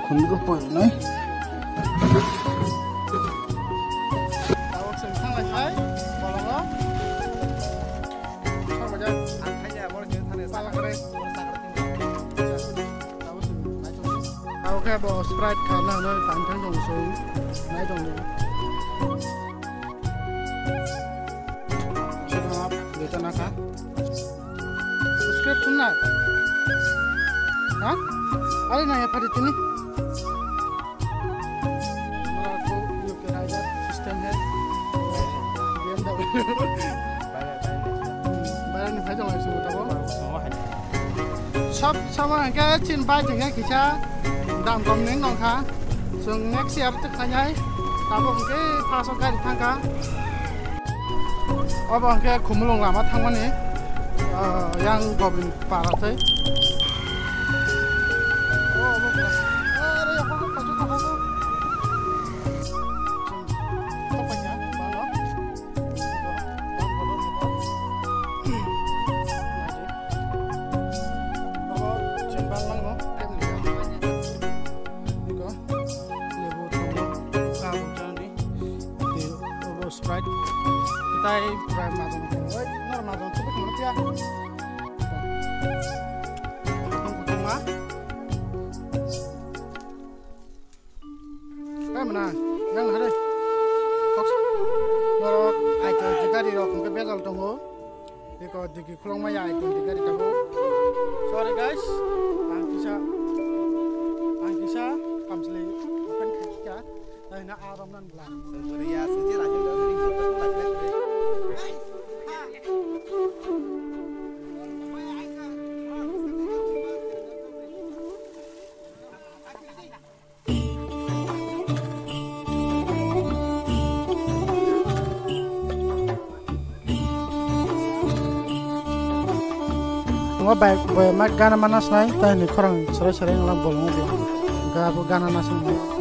khun có bự đấy. Cái bộ Sprite khá là nơi tán thắng đồng xuống máy đồng này xin hấp để cho nó khác script không này hả ở đây này phải đi này हमारा तो ये किराया सिस्टम है BMW बारे में फायदा लाइस होता है सब cái trên vai thì nghe kỹ cha đam cầm nén ngon khá sừng next year tức là nhảy taoบอกcái pha sau cái thang cá ở bằng cái khung lồng làm thang cái này yang có bên phá ra thế Sprite kita try mazon normal mazon tu betul ya potong lah kan mana yang ada kok norok aja jika di rok ke begal tunggu diko diki kulong maya itu jika di tunggu sorry guys angkisa kamsli open kita na aram nan blan sebenarnya saja lah juga sering foto lah baik boy mak gana manas nai tah ni korang sore-sore ngalang bolong dia ga gana nas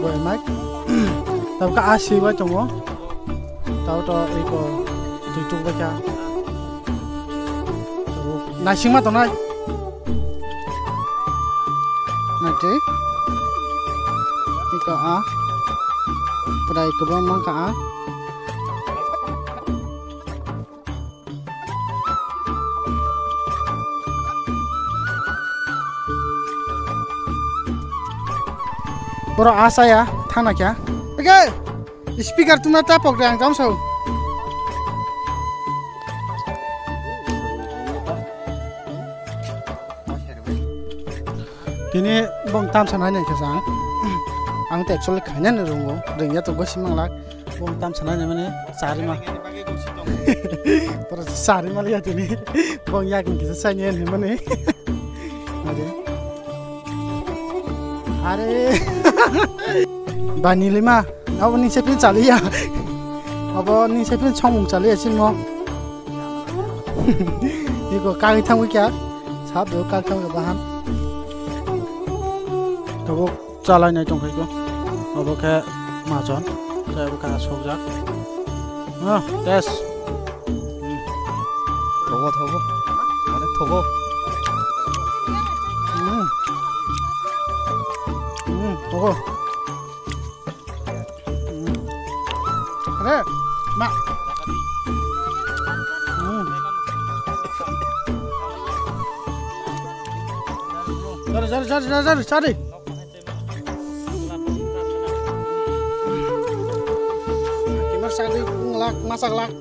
boy mak tao ka asi ba chongo tao to iko tuituk ba cha na singma to nai na te iko a prai ko ba mang ka a Bro asa ya thana kya oke speaker tuna tapok dang jam sau kini bong tam sana ne kesang ang te actually khanya ne rungo dengya to gosimang lak bong tam sana ne mane sari ma पर sari ma lihat ini bong yakin kisa sanya ne mane अरे बानी लिमा अब नि सेपिन चालिया अब नि सेपिन छमु चालिया सिनो इको कागि थांगु क्या साब दो काग थांगु बाहान तबो चालायनाय दंखायगो अब के माजन जायबो का सौजाक टेस थगो थगो अरे थगो Tunggu. Ada, mak. Cari. Gimana sari ngelak masak lak.